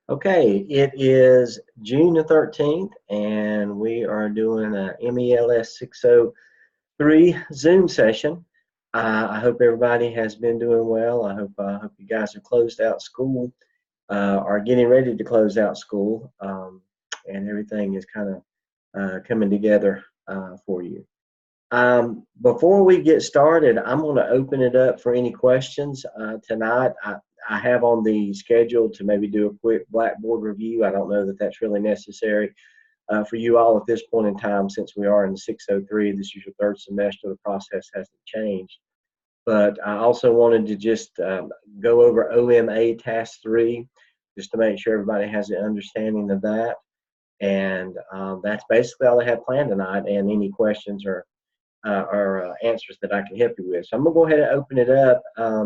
Okay, it is June the 13th, and we are doing a MELS 603 Zoom session. I hope everybody has been doing well. I hope you guys are closed out school, are getting ready to close out school, and everything is kind of coming together for you. Before we get started, I'm going to open it up for any questions tonight. I have on the schedule to maybe do a quick Blackboard review. I don't know that that's really necessary for you all at this point in time, since we are in the 603. This is your third semester. The process hasn't changed. But I also wanted to just go over OMA Task 3, just to make sure everybody has an understanding of that. And that's basically all I have planned tonight, and any questions or answers that I can help you with. So I'm going to go ahead and open it up.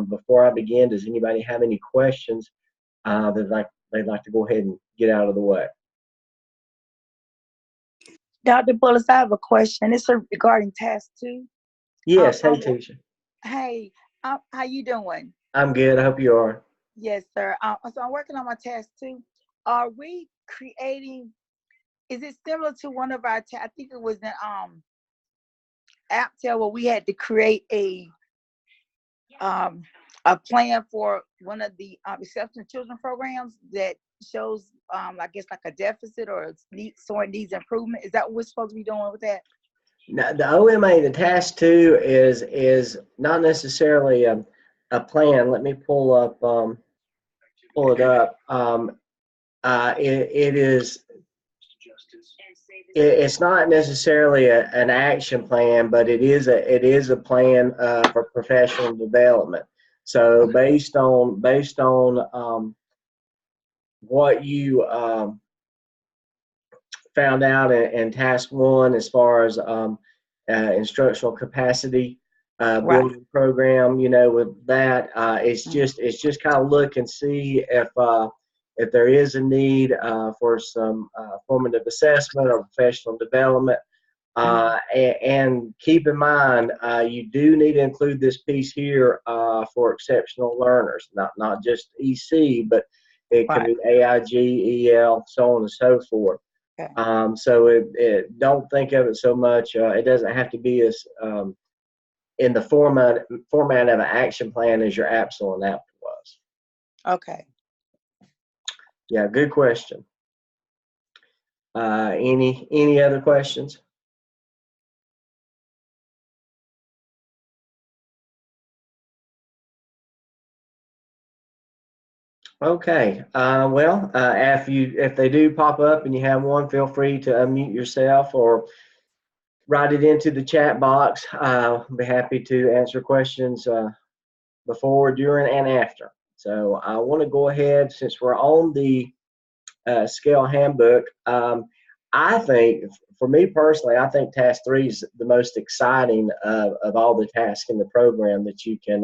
Before I begin, does anybody have any questions that they'd like to go ahead and get out of the way? Dr. Bullis, I have a question. It's regarding task 2. Yes. Hey, Tisha. Hey, how you doing? I'm good. I hope you are. Yes, sir. So I'm working on my task 2. Are we creating? Is it similar to one of our? I think it was in AppTel, where we had to create a plan for one of the exceptional children programs that shows, I guess, like a deficit or someone needs improvement. Is that what we're supposed to be doing with that? Now, the OMA, the task 2 is not necessarily a plan. Let me pull it up. It is. It's not necessarily an action plan, but it is a plan for professional development. So based on what you found out in task 1, as far as instructional capacity building program, with that, it's just kind of look and see if there is a need for some formative assessment or professional development. And keep in mind, you do need to include this piece here for exceptional learners, not just EC, but it can be AIG, EL, so on and so forth. Okay. So don't think of it so much. It doesn't have to be as in the format of an action plan as your APSL and APT was. Okay. Yeah, good question. Any other questions? Okay. Well, if they do pop up and you have one, feel free to unmute yourself or write it into the chat box. I'll be happy to answer questions before, during, and after. So I want to go ahead, since we're on the scale handbook. I think, for me personally, I think task 3 is the most exciting of all the tasks in the program that you can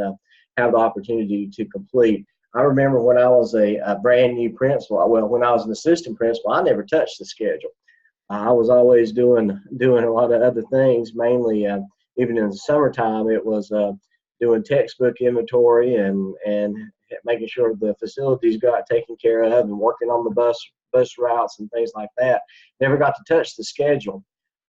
have the opportunity to complete. I remember when I was a brand new principal, well, when I was an assistant principal, I never touched the schedule. I was always doing a lot of other things, mainly even in the summertime. It was doing textbook inventory and making sure the facilities got taken care of, and working on the bus routes and things like that. Never got to touch the schedule.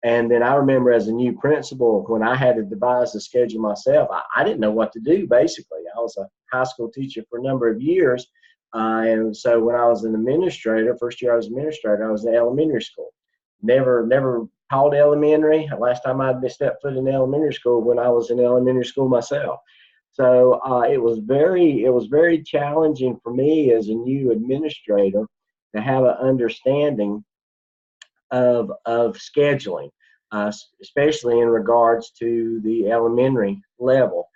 And then I remember, as a new principal, when I had to devise the schedule myself, I didn't know what to do, basically. I was a high school teacher for a number of years. And so when I was an administrator, first year I was administrator, I was in elementary school. Never taught elementary. Last time I stepped foot in elementary school when I was in elementary school myself. So it was very challenging for me as a new administrator to have an understanding of scheduling, especially in regards to the elementary level.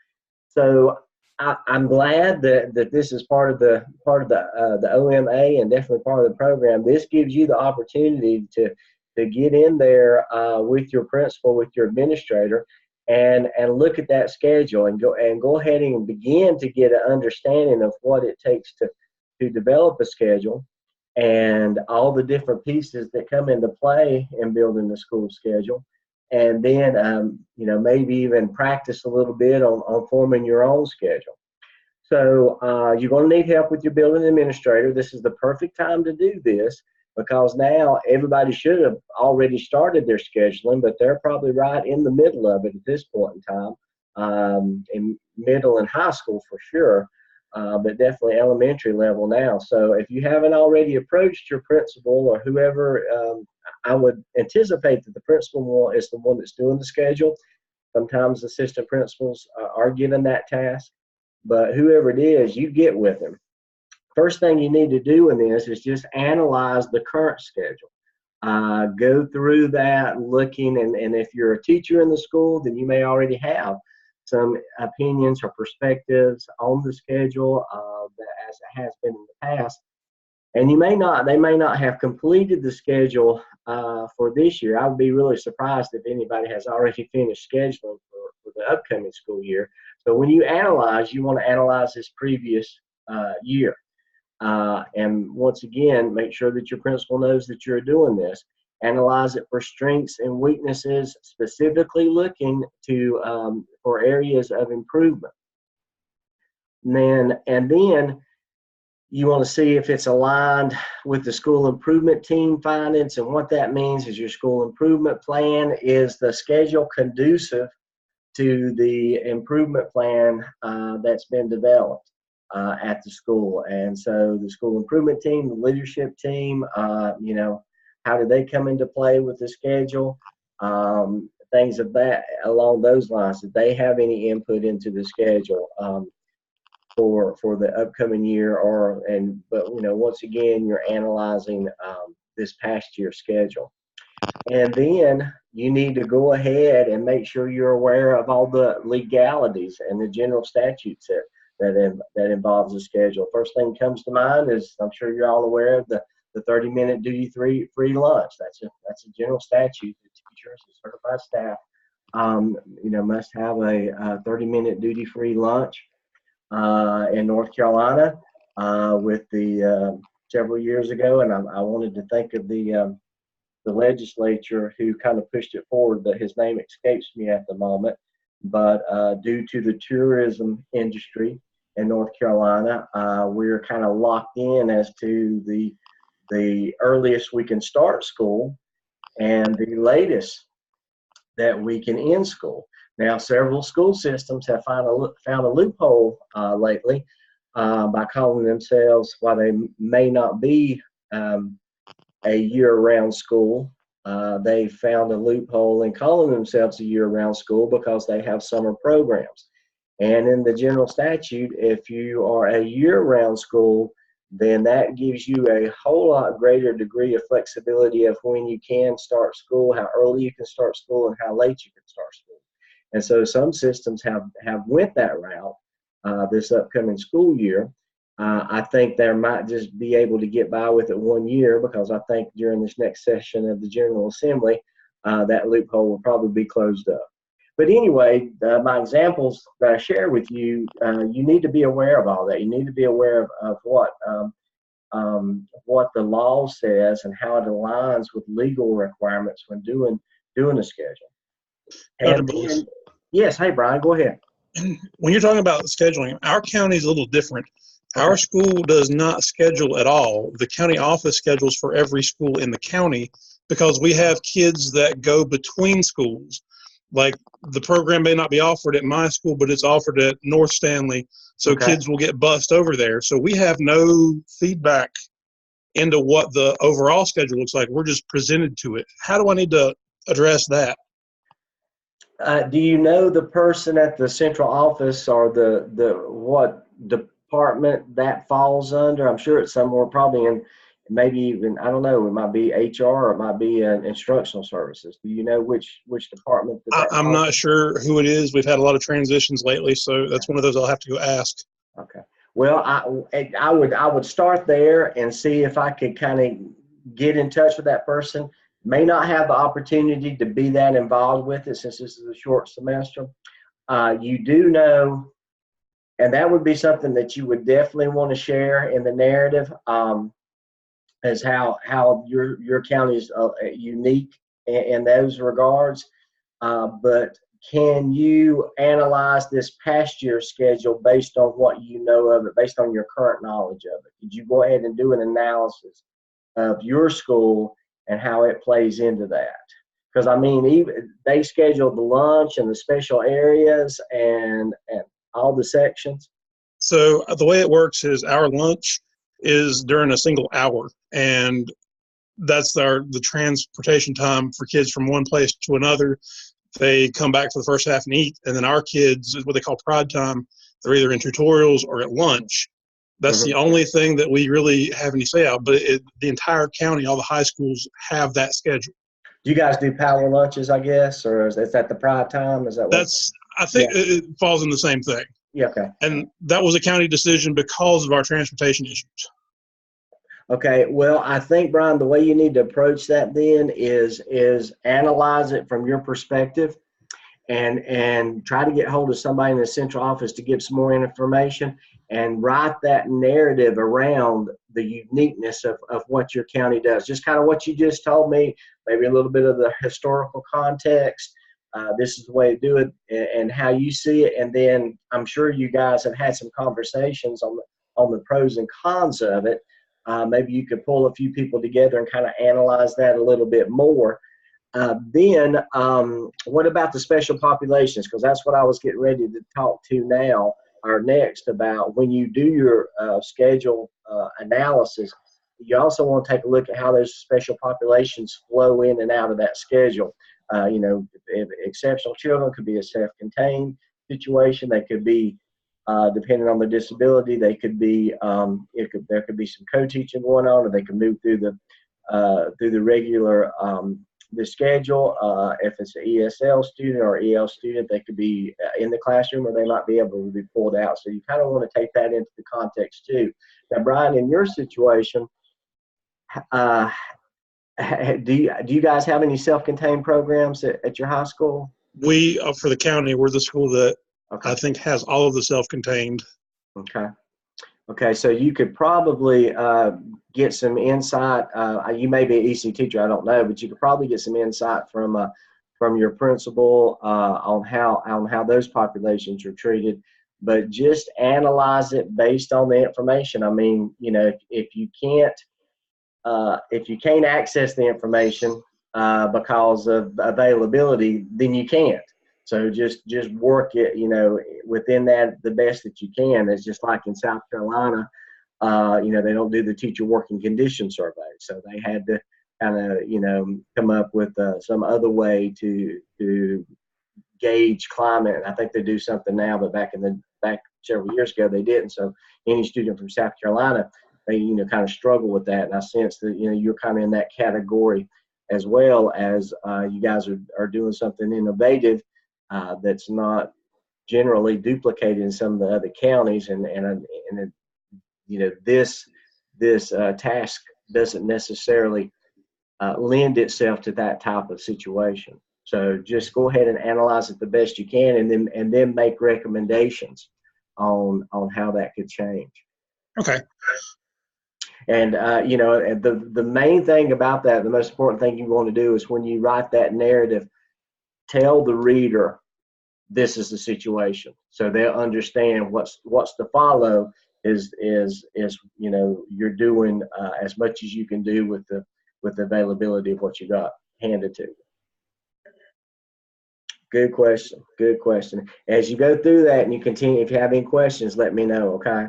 So I'm glad that this is part of the OMA, and definitely part of the program. This gives you the opportunity to get in there with your principal, with your administrator, and look at that schedule and go ahead and begin to get an understanding of what it takes to develop a schedule, and all the different pieces that come into play in building the school schedule. And then maybe even practice a little bit on forming your own schedule. So you're going to need help with your building administrator. This is the perfect time to do this because now everybody should have already started their scheduling, but they're probably right in the middle of it at this point in time, in middle and high school for sure, but definitely elementary level now. So if you haven't already approached your principal or whoever, I would anticipate that the principal is the one that's doing the schedule. Sometimes assistant principals are given that task, but whoever it is, you get with them. First thing you need to do in this is just analyze the current schedule. Go through that looking, and if you're a teacher in the school, then you may already have some opinions or perspectives on the schedule as it has been in the past. And they may not have completed the schedule for this year. I would be really surprised if anybody has already finished scheduling for the upcoming school year. So when you analyze, you want to analyze this previous year. And once again, make sure that your principal knows that you're doing this. Analyze it for strengths and weaknesses, specifically looking to for areas of improvement. And then you want to see if it's aligned with the school improvement team findings. And what that means is your school improvement plan is the schedule conducive to the improvement plan that's been developed at the school. And so the school improvement team, the leadership team, how do they come into play with the schedule? Things of that along those lines. Did they have any input into the schedule for the upcoming year? But once again, you're analyzing this past year's schedule. And then you need to go ahead and make sure you're aware of all the legalities and the general statutes that involves the schedule. First thing that comes to mind is, I'm sure you're all aware of the 30-minute duty-free lunch. That's a general statute that teachers and certified staff must have a 30-minute duty-free lunch in North Carolina with the several years ago, and I wanted to think of the legislature who kind of pushed it forward, but his name escapes me at the moment. But due to the tourism industry in North Carolina, we're kind of locked in as to the earliest we can start school and the latest that we can end school. Now, several school systems have found a loophole lately by calling themselves, while they may not be a year-round school, they found a loophole in calling themselves a year-round school because they have summer programs. And in the general statute, if you are a year-round school, then that gives you a whole lot greater degree of flexibility of when you can start school, how early you can start school, and how late you can start school. And so some systems have went that route this upcoming school year. I think they might just be able to get by with it 1 year, because I think during this next session of the General Assembly, that loophole will probably be closed up. But anyway, my examples that I share with you, you need to be aware of all that. You need to be aware of what the law says and how it aligns with legal requirements when doing a schedule. And then, yes, hey Brian, go ahead. When you're talking about scheduling, our county is a little different. Our school does not schedule at all. The county office schedules for every school in the county, because we have kids that go between schools. Like, the program may not be offered at my school, but it's offered at North Stanley, so kids will get bused over there. So we have no feedback into what the overall schedule looks like. We're just presented to it. How do I need to address that? Do you know the person at the central office, or the what department that falls under? I'm sure it's somewhere probably in, maybe even, I don't know, it might be HR or it might be instructional services. Do you know which department that I'm not sure who it is. We've had a lot of transitions lately, so that's one of those I'll have to go ask. Okay. Well, I would start there and see if I could kind of get in touch with that person. May not have the opportunity to be that involved with it since this is a short semester. You do know, and that would be something that you would definitely want to share in the narrative, as how your county is unique in those regards. But can you analyze this past year's schedule based on what you know of it, based on your current knowledge of it? Did you go ahead and do an analysis of your school and how it plays into that? Because I mean, even they scheduled the lunch and the special areas and all the sections. So the way it works is our lunch is during a single hour, and that's the transportation time for kids from one place to another. They come back for the first half and eat, and then our kids is what they call pride time. They're either in tutorials or at lunch. That's the only thing that we really have any say of. But the entire county, all the high schools have that schedule. Do you guys do power lunches, I guess, or is that the pride time? Is that what? I think it falls in the same thing. Yeah, okay. And that was a county decision because of our transportation issues. Okay, well, I think, Brian, the way you need to approach that then is analyze it from your perspective and try to get hold of somebody in the central office to give some more information and write that narrative around the uniqueness of what your county does. Just kind of what you just told me, maybe a little bit of the historical context. This is the way to do it and how you see it. And then I'm sure you guys have had some conversations on the pros and cons of it. Maybe you could pull a few people together and kind of analyze that a little bit more. Then what about the special populations? Because that's what I was getting ready to talk to now or next about. When you do your schedule analysis, you also want to take a look at how those special populations flow in and out of that schedule. If exceptional children could be a self-contained situation. They could be, depending on the disability, they could be, there could be some co-teaching going on, or they can move through the regular the schedule. If it's an ESL student or EL student, they could be in the classroom, or they might be able to be pulled out. So you kind of want to take that into the context too. Now, Brian, in your situation, do you guys have any self-contained programs at your high school? We, for the county, we're the school that Okay. I think has all of the self-contained. Okay, so you could probably get some insight. You may be an EC teacher, I don't know, but you could probably get some insight from your principal on how those populations are treated. But just analyze it based on the information. I mean, if you can't access the information because of availability, then you can't. So just work it, within that the best that you can. It's just like in South Carolina, they don't do the teacher working condition survey. So they had to kind of, come up with some other way to gauge climate. And I think they do something now, but back several years ago, they didn't. So any student from South Carolina, they, kind of struggle with that. And I sense that, you're kind of in that category, as well as you guys are doing something innovative that's not generally duplicated in some of the other counties, and this task doesn't necessarily lend itself to that type of situation. So just go ahead and analyze it the best you can, and then make recommendations on how that could change. Okay. And the main thing about that, the most important thing you want to do is when you write that narrative, tell the reader this is the situation, so they'll understand what's to follow is you're doing as much as you can do with the availability of what you got handed to you. Good question. As you go through that and you continue, if you have any questions, let me know. Okay,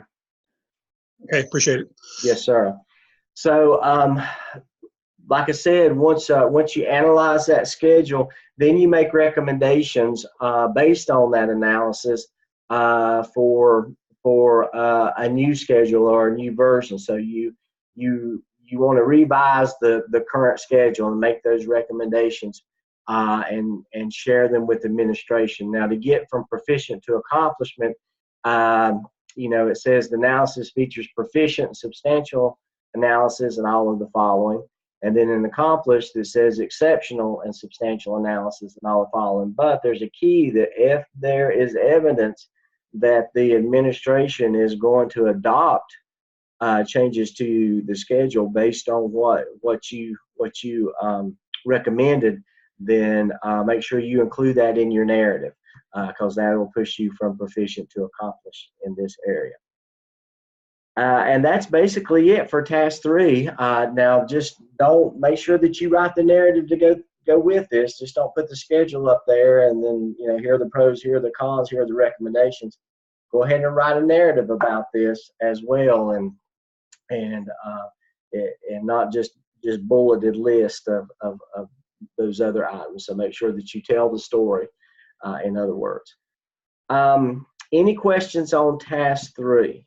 Appreciate it. Yes, sir. So like I said, once you analyze that schedule, then you make recommendations based on that analysis for a new schedule or a new version. So you want to revise the current schedule and make those recommendations and share them with administration. Now, to get from proficient to accomplishment, it says the analysis features proficient and substantial analysis and all of the following. And then in accomplished, it says exceptional and substantial analysis and all the following. But there's a key that if there is evidence that the administration is going to adopt changes to the schedule based on what you recommended, then make sure you include that in your narrative, because that will push you from proficient to accomplished in this area. And that's basically it for task 3. Now, just don't make sure that you write the narrative to go with this. Just don't put the schedule up there and then, here are the pros, here are the cons, here are the recommendations. Go ahead and write a narrative about this as well, and not just bulleted list of those other items. So make sure that you tell the story, in other words. Any questions on task 3?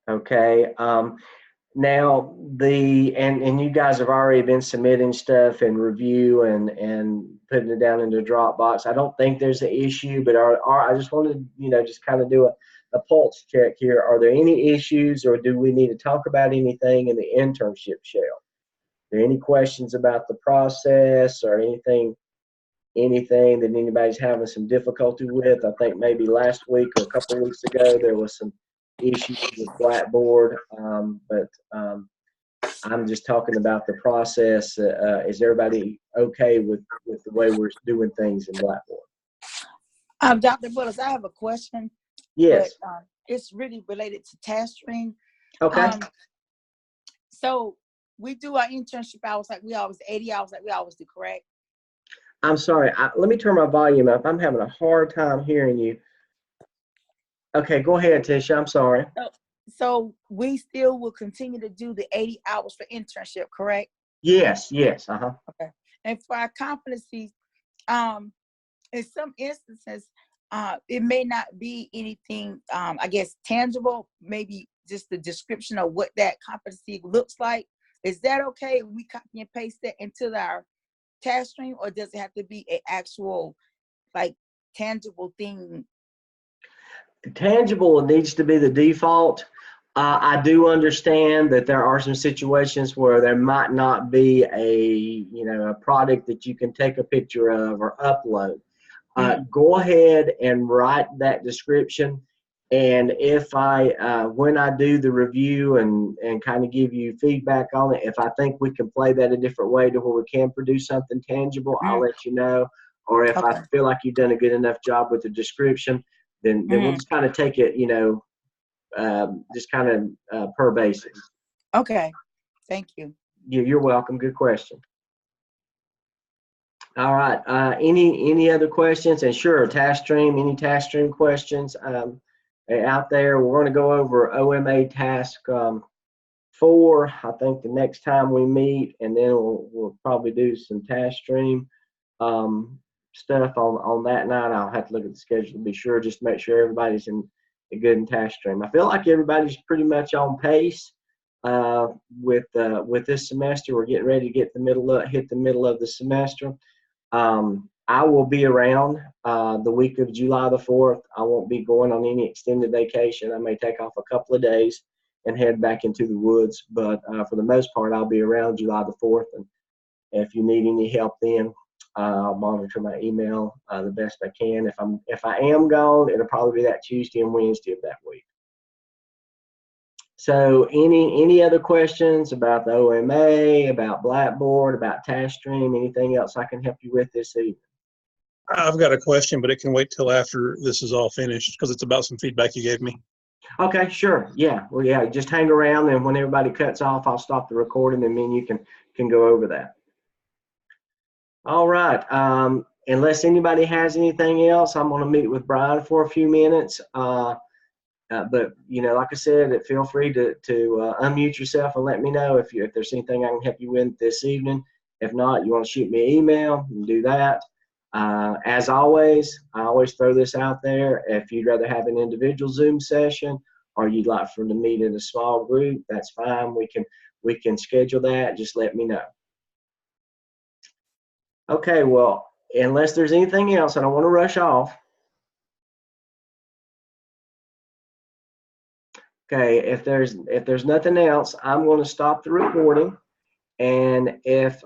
Okay. Now and you guys have already been submitting stuff and review and putting it down into Dropbox. I don't think there's an issue, but I just wanted to just kind of do a pulse check here. Are there any issues, or do we need to talk about anything in the internship shell? Are there any questions about the process or anything that anybody's having some difficulty with? I think maybe last week or a couple of weeks ago there was some issues with Blackboard, but I'm just talking about the process. Is everybody okay with the way we're doing things in Blackboard? Dr. Bullis, I have a question. Yes. But it's really related to task stream. Okay. So we do our internship hours like we always, 80 hours like we always do, correct? I'm sorry. Let me turn my volume up. I'm having a hard time hearing you. Okay, go ahead, Tisha. I'm sorry. So we still will continue to do the 80 hours for internship, correct? Yes. Okay. And for our competencies, in some instances, it may not be anything, I guess, tangible, maybe just the description of what that competency looks like. Is that okay? We copy and paste that into our task stream, or does it have to be an actual, like, tangible thing? Tangible needs to be the default. I do understand that there are some situations where there might not be a product that you can take a picture of or upload. Go ahead and write that description, and if when I do the review and kind of give you feedback on it, if I think we can play that a different way to where we can produce something tangible, I'll let you know. Or if I feel like you've done a good enough job with the description, then we'll just kind of take it, just kind of per basis. Okay, thank you. You're welcome. Good question. All right. Any other questions? And sure, task stream. Any task stream questions out there? We're going to go over OMA task 4. I think the next time we meet, and then we'll probably do some task stream stuff on that night. I'll have to look at the schedule to be sure, just to make sure everybody's in a good task stream. I feel like everybody's pretty much on pace with this semester. We're getting ready to hit the middle of the semester. I will be around the week of July the 4th. I won't be going on any extended vacation. I may take off a couple of days and head back into the woods, but for the most part, I'll be around July the 4th. And if you need any help then, I'll monitor my email the best I can. If I am gone, it'll probably be that Tuesday and Wednesday of that week. So any other questions about the OMA, about Blackboard, about task stream, anything else I can help you with this evening? I've got a question, but it can wait till after this is all finished because it's about some feedback you gave me. Okay, sure. Yeah. Well, yeah, just hang around, and when everybody cuts off, I'll stop the recording, and then you can go over that. All right. Unless anybody has anything else, I'm going to meet with Brian for a few minutes. But like I said, feel free to unmute yourself and let me know if there's anything I can help you with this evening. If not, you want to shoot me an email, you can do that. As always, I always throw this out there. If you'd rather have an individual Zoom session or you'd like for them to meet in a small group, that's fine. We can schedule that. Just let me know. Okay. Well, unless there's anything else, I don't want to rush off. Okay, if there's nothing else, I'm going to stop the recording, and if